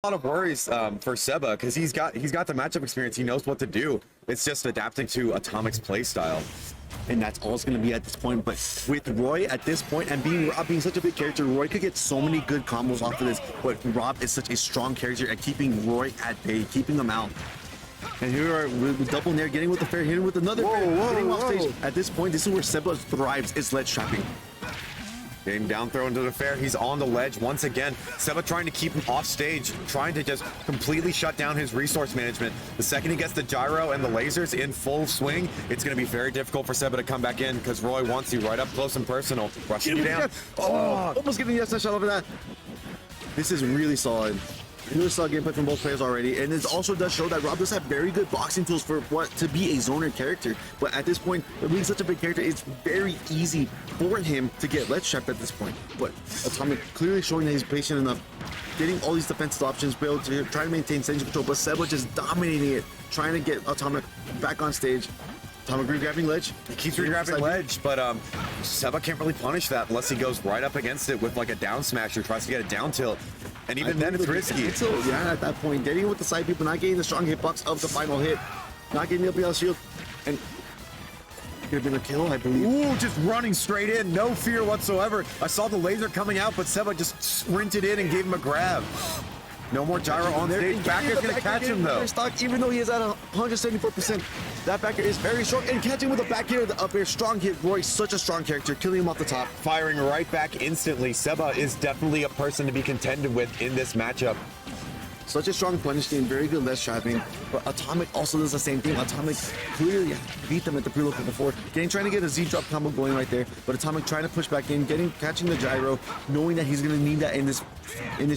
lot of worries for Seba because he's got the matchup experience. He knows what to do. It's just adapting to Atomic's play style. And that's all it's going to be at this point. But with Roy at this point, and being such a big character, Roy could get so many good combos off of this. But Rob is such a strong character at keeping Roy at bay, keeping him out. And here we are with double nair, getting with the fair, hitting with another fair, getting off stage. At this point, this is where Seba thrives, is ledge trapping. Getting down throw into the fair. He's on the ledge once again. Seba trying to keep him off stage, trying to just completely shut down his resource management. The second he gets the gyro and the lasers in full swing, it's going to be very difficult for Seba to come back in because Roy wants you right up close and personal. Rushing you down. Oh, almost getting the shot over that. This is really solid. Really solid gameplay from both players already, and it also does show that Rob does have very good boxing tools for what to be a zoner character. But at this point, being such a big character, it's very easy for him to get ledge trapped at this point. But Atomic clearly showing that he's patient enough, getting all these defensive options, be able to try to maintain stage control. But Seba just dominating it, trying to get Atomic back on stage. Atomic regrabbing ledge. He keeps regrabbing ledge, but Seba can't really punish that unless he goes right up against it with like a down smash or tries to get a down tilt. And even then, it's risky. Yeah, at that point, getting with the side people, not getting the strong hitbox of the final hit, not getting the LPL shield, and could have been a kill, I believe. Ooh, just running straight in, no fear whatsoever. I saw the laser coming out, but Seba just sprinted in and gave him a grab. No more gyro on stage. Backer's gonna catch him though. Stock, even though he is at 174%, that backer is very strong. And catching with a back air, the up air, strong hit. Roy, such a strong character, killing him off the top. Firing right back instantly. Seba is definitely a person to be contended with in this matchup. Such a strong punish game, very good ledge trapping. But Atomic also does the same thing. Atomic clearly beat them at the preload before. Trying to get a Z-drop combo going right there. But Atomic trying to push back in, catching the gyro, knowing that he's gonna need that in this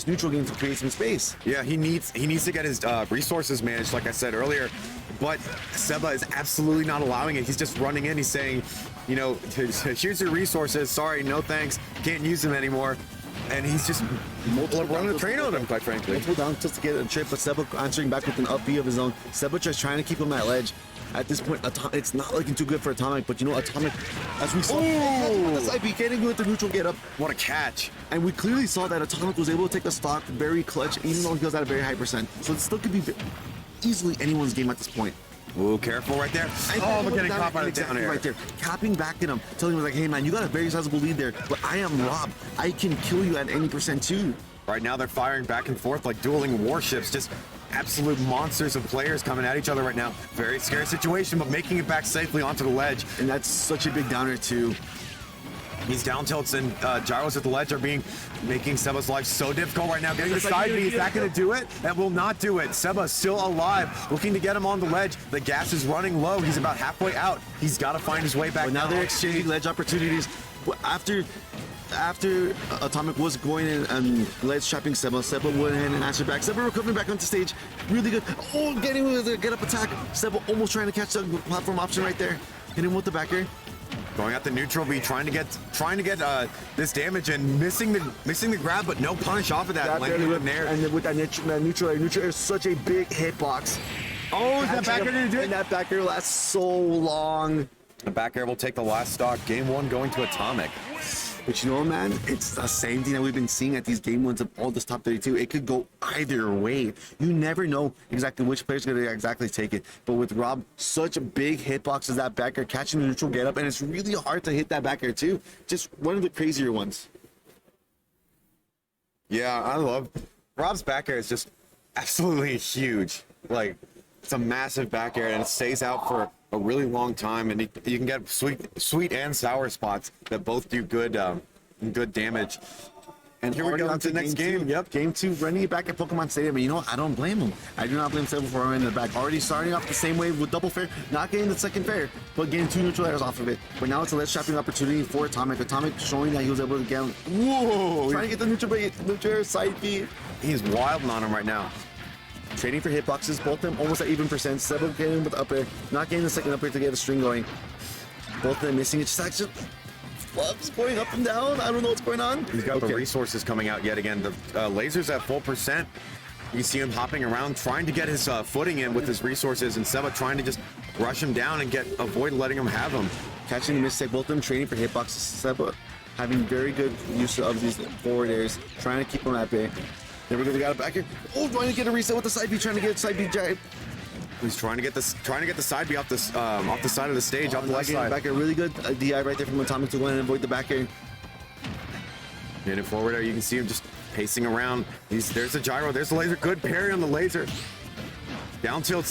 neutral game to create some space. Yeah, he needs to get his resources managed, like I said earlier. But Seba is absolutely not allowing it. He's just running in. He's saying, you know, here's your resources. Sorry, no thanks. Can't use them anymore. And he's just running the train on him, quite frankly. Multiple down just to get a trip, but Seba answering back with an up B of his own. Seba just trying to keep him at ledge. At this point, it's not looking too good for Atomic, but you know, Atomic, as we saw, getting with the neutral get up. What a catch. And we clearly saw that Atomic was able to take a stock very clutch, even though he was at a very high percent. So it still could be easily anyone's game at this point. Ooh, careful right there. Oh, we're getting caught by the down air. Right there, capping back at him, telling him like, hey man, you got a very sizable lead there, but I am Rob. I can kill you at any percent too. Right now they're firing back and forth like dueling warships, just absolute monsters of players coming at each other right now. Very scary situation, but making it back safely onto the ledge. And that's such a big downer too. These down tilts and gyros at the ledge are making Seba's life so difficult right now. Getting the side B, is that going to do it? That will not do it. Seba still alive, looking to get him on the ledge. The gas is running low. He's about halfway out. He's got to find his way back. But now they're exchanging ledge opportunities. After Atomic was going in and ledge trapping Seba went ahead and answered back. Seba recovering back onto stage. Really good. Oh, getting with the get up attack. Seba almost trying to catch the platform option right there. Hit him with the back air. Going out the neutral B, trying to get this damage and missing the grab, but no punish off of that. And with that neutral air is such a big hitbox. Oh, is that back air gonna do it? And that back air lasts so long. The back air will take the last stock. Game one going to Atomic. But you know, man, it's the same thing that we've been seeing at these game ones of all this top 32. It could go either way. You never know exactly which player's going to exactly take it. But with Rob, such a big hitbox as that back air, catching the neutral get up, and it's really hard to hit that back air too. Just one of the crazier ones. Yeah, I love Rob's back air is just absolutely huge. Like, it's a massive back air and it stays out for a really long time, and you can get sweet and sour spots that both do good damage. And here we go into the next game. Yep, game two, running it back at Pokemon Stadium. And you know what? I don't blame him. I do not blame Seba for running it back. Already starting off the same way with double fair, not getting the second fair, but getting two neutral airs off of it. But now it's a ledge trapping opportunity for Atomic. Atomic showing that he was able to get, whoa, trying to get the neutral air side B. He's wilding on him right now. Trading for hitboxes, both of them almost at even percent. Seba getting with the up air, not getting the second up air to get a string going. Both of them missing it. Just actually fluffs going up and down. I don't know what's going on. He's got the resources coming out yet again. The laser's at full percent. You see him hopping around, trying to get his footing in with his resources, and Seba trying to just rush him down and avoid letting him have him. Catching the mistake, both of them trading for hitboxes. Seba having very good use of these forward airs, trying to keep him at bay. There we go. We got it back here. Oh, trying to get a reset with the side B. Trying to get side B giant. He's trying to get the side B off the side of the stage, off the left side. Back air, really good DI right there from Atomic to go in and avoid the back air. Getting forward there, you can see him just pacing around. There's the gyro, there's the laser. Good parry on the laser. Down tilt's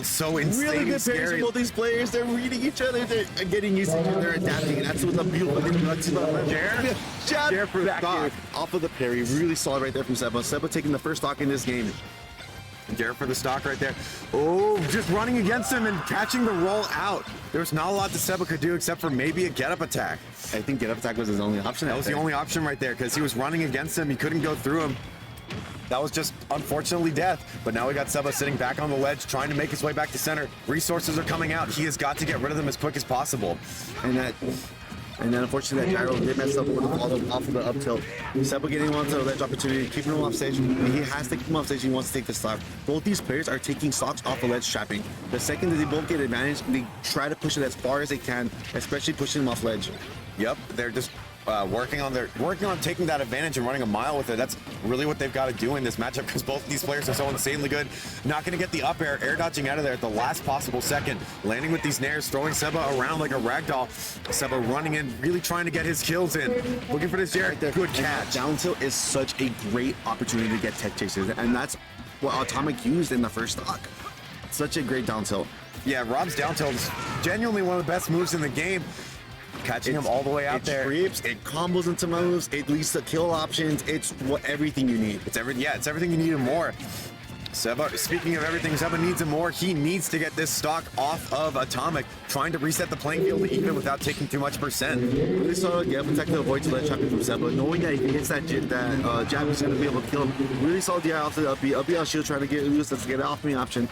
so insanely Really good parries scary. from both these players. They're reading each other. They're getting used to each other. They're adapting, and that's what's a beautiful thing about Seba. Jab for the stock. off of the parry. Really solid right there from Seba. Seba taking the first stock in this game. Dare for the stock right there. Oh, just running against him and catching the roll out. There's not a lot that Seba could do except for maybe a get-up attack. I think get-up attack was his only option. That was the only option right there because he was running against him. He couldn't go through him. That was just, unfortunately, death. But now we got Seba sitting back on the ledge, trying to make his way back to center. Resources are coming out. He has got to get rid of them as quick as possible. And then unfortunately that gyro did mess up with the fall off of the up tilt. Seba getting onto the ledge opportunity, keeping him off stage. He has to keep him off stage. He wants to take the stock. Both these players are taking stocks off the ledge trapping. The second that they both get advantage, they try to push it as far as they can, especially pushing him off ledge. Yep, they're just working on taking that advantage and running a mile with it. That's really what they've got to do in this matchup because both of these players are so insanely good. Not going to get the up air dodging out of there at the last possible second. Landing with these nairs, throwing Seba around like a ragdoll. Seba running in, really trying to get his kills in. Looking for this Jared. Good catch. Down tilt is such a great opportunity to get tech chases, and that's what Atomic used in the first stock. Such a great down tilt. Yeah, Rob's down tilt is genuinely one of the best moves in the game. Catching him all the way out there. It trips, it combos into moves, it leads to kill options. It's everything you need. It's everything you need and more. Seba, speaking of everything Seba needs and more, he needs to get this stock off of Atomic, trying to reset the playing field even without taking too much percent. Really saw get protect the avoid to let trapping from Seba, knowing that if he hits that jab is going to be able to kill him. Really saw DI off the up B on shield, trying to get loose, let's get it off me option.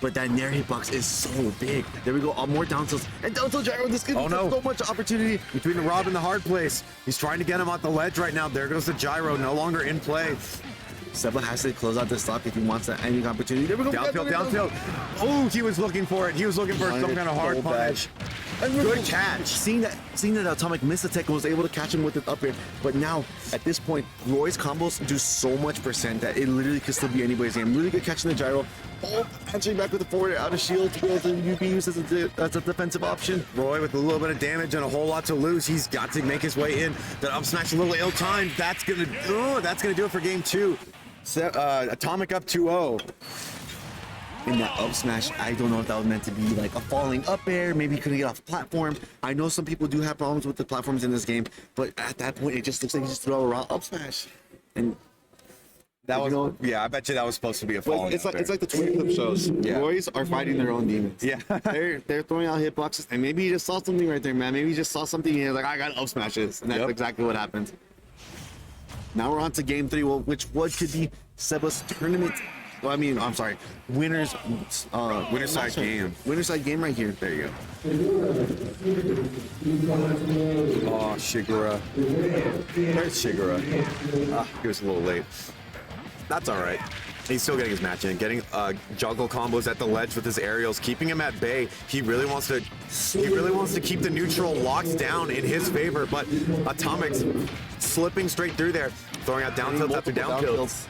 But that Nair hitbox is so big. There we go, more down tilts. And down tilt gyro, this gives so much opportunity. Between the Rob and the hard place. He's trying to get him off the ledge right now. There goes the gyro, no longer in play. Seba has to close out this stock if he wants that any opportunity. There we go. Down tilt. Oh, he was looking for it. He was looking for some kind of hard punish. Good catch. Seeing that Atomic missed the tech and was able to catch him with it up here. But now, at this point, Roy's combos do so much percent that it literally could still be anybody's game. Really good catching the gyro. Oh, answering back with the forward out of shield to be able to be used as a defensive option. Roy with a little bit of damage and a whole lot to lose. He's got to make his way in. That up smash a little ill-timed. That's gonna do it for game 2. Atomic up 2-0. In that up smash, I don't know if that was meant to be like a falling up air. Maybe he couldn't get off the platform. I know some people do have problems with the platforms in this game, but at that point, it just looks like he just threw a raw up smash. And that was, yeah, I bet you that was supposed to be a falling it's like the Twitter clip shows. Yeah. Roy's are fighting their own demons. Yeah. they're throwing out hitboxes, and maybe he just saw something right there, man. Maybe he just saw something and he's like, I got up smashes, and that's exactly what happened. Now we're on to game 3, which could be Seba's tournament. Well, I mean, I'm sorry, winner's side game. Winner's side game right here. There you go. Oh, Shigura. There's Shigura. He was a little late. That's all right. He's still getting his match in, getting juggle combos at the ledge with his aerials, keeping him at bay. He really wants to keep the neutral locked down in his favor, but Atomic's slipping straight through there, throwing out down tilts after down tilts.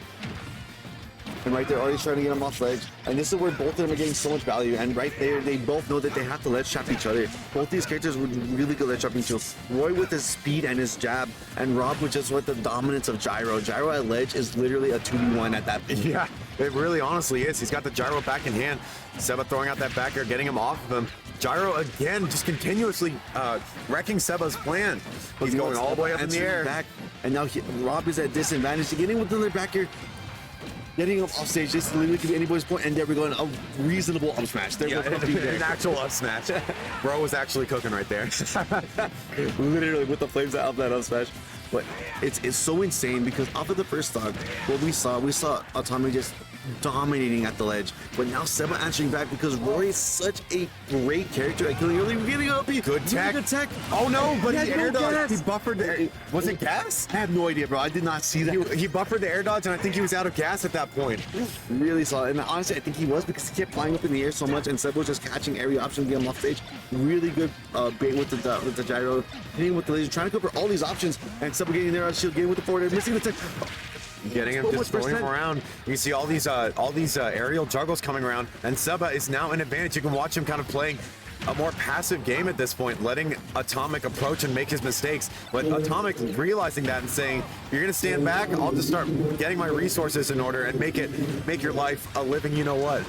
And right there, already trying to get him off ledge. And this is where both of them are getting so much value. And right there, they both know that they have to ledge trap each other. Both these characters were really good ledge trapping tools. Roy with his speed and his jab, and Rob with just with the dominance of gyro. Gyro at ledge is literally a 2v1 at that point. Yeah, it really honestly is. He's got the gyro back in hand. Seba throwing out that back air, getting him off of him. Gyro again, just continuously wrecking Seba's plan. He's going all the way up in the air. Back, and now Rob is at disadvantage. Getting with another back air. Getting him off stage, this literally could be anybody's point, and there we go, a reasonable up smash. An actual up smash. Bro was actually cooking right there. Literally with the flames out of that up smash. But it's so insane because off of the first stock, what we saw Atomic just dominating at the ledge. But now Seba answering back because Roy is such a great character at killing early. Really good tech. Good tech. Oh no, but he air dodged. He buffered the air. Was it gas? I have no idea, bro. I did not see that. He buffered the air dodge, and I think he was out of gas at that point. Really solid. And honestly, I think he was because he kept flying up in the air so much, and Seba was just catching every option to get him off stage. Really good bait with the gyro, hitting with the laser, trying to cover all these options, and Seba getting there on shield, getting with the forward air, missing the tech. getting him, So just much throwing him percent. around. You see all these aerial juggles coming around, and Seba is now in advantage. You can watch him kind of playing a more passive game at this point, letting Atomic approach and make his mistakes. But Atomic realizing that and saying, "You're gonna stand back. I'll just start getting my resources in order and make your life a living. You know what?"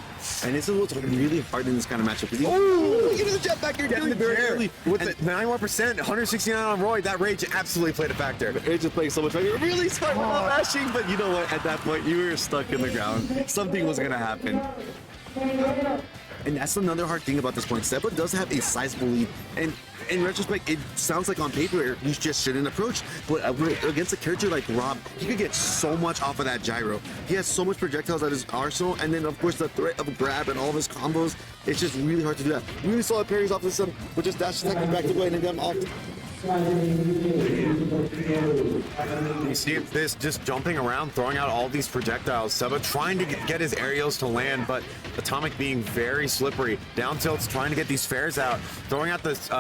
And this is what's really hard in this kind of matchup. Because Ooh! get the jetpack, you're Getting getting the very chair early. with And the 91%, 169 on Roy. That rage absolutely played a factor. Edge just playing so much right. You're really smart about mashing, but you know what? At that point, you were stuck in the ground. Something was gonna happen. And that's another hard thing about this point. Seba does have a sizable lead, and in retrospect, it sounds like on paper you just shouldn't approach. But against a character like Rob, he could get so much off of that gyro. He has so much projectiles at his arsenal, and then of course the threat of grab and all of his combos. It's just really hard to do that. Really solid parries off this one, but just dash attack back to go ahead and get him off. You see this just jumping around, throwing out all these projectiles. Seba trying to get his aerials to land, but Atomic being very slippery. Down tilts, trying to get these fares out, throwing out this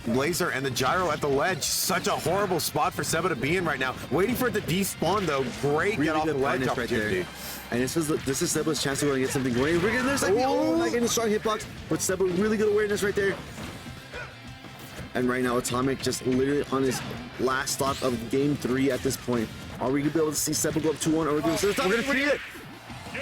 laser and the gyro at the ledge. Such a horrible spot for Seba to be in right now. Waiting for it to despawn though. Great get off the ledge right opportunity. there. And this is Seba's chance to go and get something going. We're getting there's like not getting a strong hitbox, but Seba really good awareness right there. And right now, Atomic just literally on his last stock of game 3 at this point. Are we gonna be able to see Seba go up 2-1, or we're gonna see it?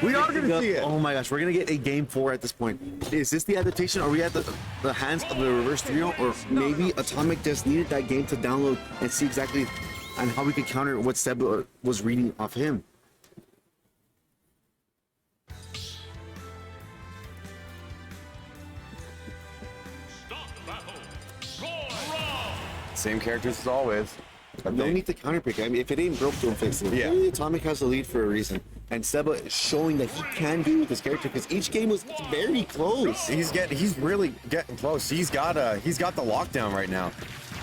We are gonna see it. Oh my gosh, we're gonna get a game 4 at this point. Is this the adaptation? Are we at the hands of the reverse 3-0, or maybe Atomic just needed that game to download and see exactly and how we could counter what Seba was reading off him? Same characters as always. No need to counterpick. I mean, if it ain't broke, don't fix it. Yeah. Really, Atomic has the lead for a reason. And Seba is showing that he can do with this character because each game was very close. He's really getting close. He's got the lockdown right now.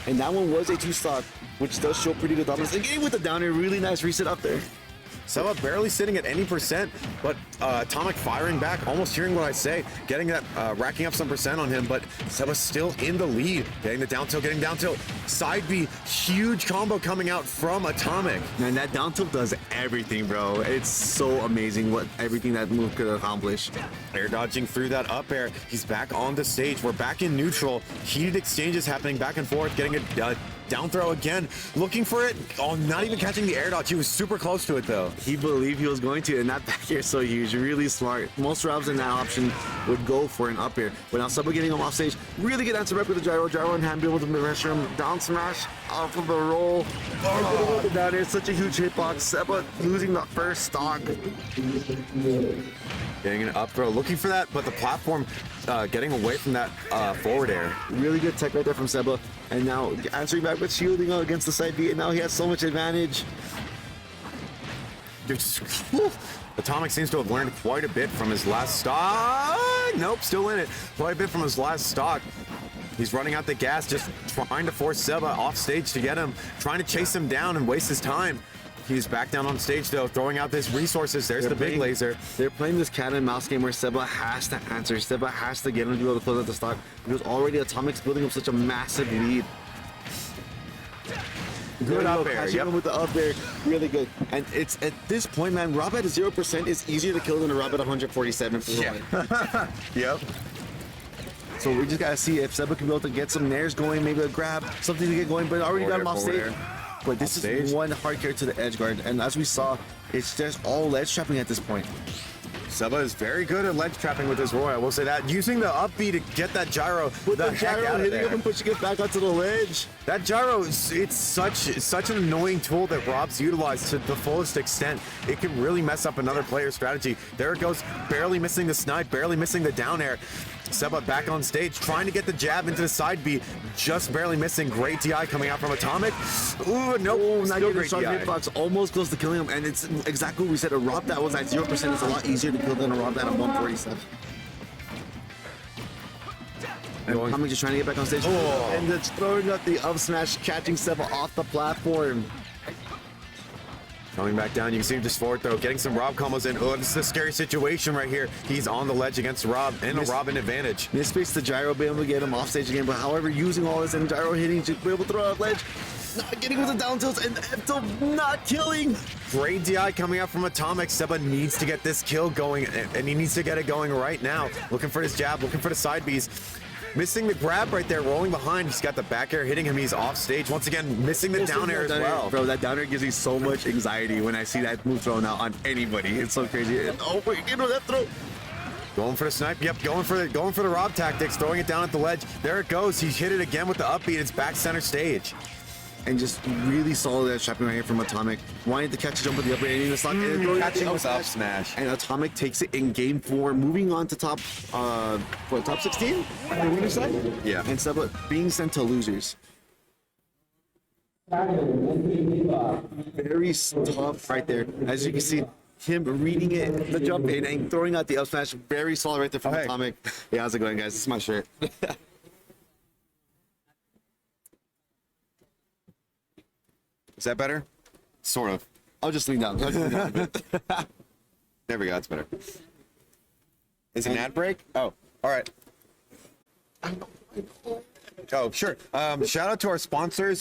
And that one was a 2-stock, which does show pretty good dominance. Again with the downer, really nice reset up there. Seba barely sitting at any percent, but Atomic firing back, almost hearing what I say, getting that, racking up some percent on him, but Seba's still in the lead. Getting the down tilt, getting down tilt. Side B, huge combo coming out from Atomic. Man, that down tilt does everything, bro. It's so amazing what everything that move could accomplish. Air dodging through that up air. He's back on the stage. We're back in neutral. Heated exchanges happening back and forth, getting a down throw again. Looking for it. Oh, not even catching the air dodge. He was super close to it, though. He believed he was going to, and that back air is so huge. Really smart. Most Robs in that option would go for an up air. But now Seba getting him off stage. Really good answer back with the gyro. Gyro in hand, be able to pressure him. Down smash off of the roll. Oh, down air. Such a huge hitbox. Seba losing the first stock. Getting an up throw. Looking for that, but the platform getting away from that forward air. Really good tech right there from Seba. And now answering back with shielding against the side B. And now he has so much advantage. Atomic seems to have learned quite a bit from his last stock. Nope, still in it. Quite a bit from his last stock. He's running out the gas, just trying to force Seba off stage to get him, trying to chase him down and waste his time. He's back down on stage though, throwing out his resources. There's the big laser. They're playing this cat and mouse game where Seba has to answer. Seba has to get him to be able to close out the stock because already Atomic's building up such a massive lead. Good up air, catching him with the up air, really good. And it's at this point, man, Rob at 0% is easier to kill than a Rob at 147. Yeah. Yep. So we just gotta see if Seba can be able to get some nairs going, maybe a grab, something to get going, but already got him off stage. But this is one hard carry to the edge guard, and as we saw, it's just all ledge trapping at this point. Seba is very good at ledge trapping with his Roy. I will say that. Using the up B to get that gyro With the heck gyro out of hitting there. him and pushing it back onto the ledge. That gyro, it's such an annoying tool that Rob's utilized to the fullest extent. It can really mess up another player's strategy. There it goes, barely missing the snipe, barely missing the down air. Seba back on stage, trying to get the jab into the side B, just barely missing. Great DI coming out from Atomic. Ooh, nope, Oh, not still getting great strong DI. hitbox, almost close to killing him, and it's exactly what we said. A Rob that was at 0% is a lot easier to kill than a Rob that at 147. And Atomic just trying to get back on stage, and it's throwing up the up smash, catching Seba off the platform. Coming back down, you can see him just forward throw, getting some Rob combos in. Oh, this is a scary situation right here. He's on the ledge against Rob, and a Robin advantage. Misspaced the gyro, be able to get him off stage again, but however, using all this and gyro hitting to be able to throw out ledge. not getting with the down tilts, and Epto not killing. Great DI coming out from Atomic. Seba needs to get this kill going, and he needs to get it going right now. Looking for his jab, looking for the side Bs. Missing the grab right there, rolling behind. He's got the back air hitting him. He's off stage. Once again, missing the down air as well. Bro, that down air gives me so much anxiety when I see that move thrown out on anybody. It's so crazy. And, oh, wait, you know that throw. Going for the snipe. Yep, going for the Rob tactics, throwing it down at the ledge. There it goes. He's hit it again with the upbeat. It's back center stage. And just really solid trapping right here from Atomic. Wanted to catch a jump with the upper ending the stock. Catching with up smash. And Atomic takes it in game 4, moving on to top 16 on the winner side. Yeah. And Seba being sent to losers. Very tough right there. As you can see, him reading it, the jump in, and throwing out the up smash. Very solid right there from Atomic. Hey, how's it going, guys? This is my shirt. Is that better? Sort of. I'll just lean down. I'll just lean down a bit. There we go. That's better. Is it an ad break? Oh, all right. Oh, sure. Shout out to our sponsors.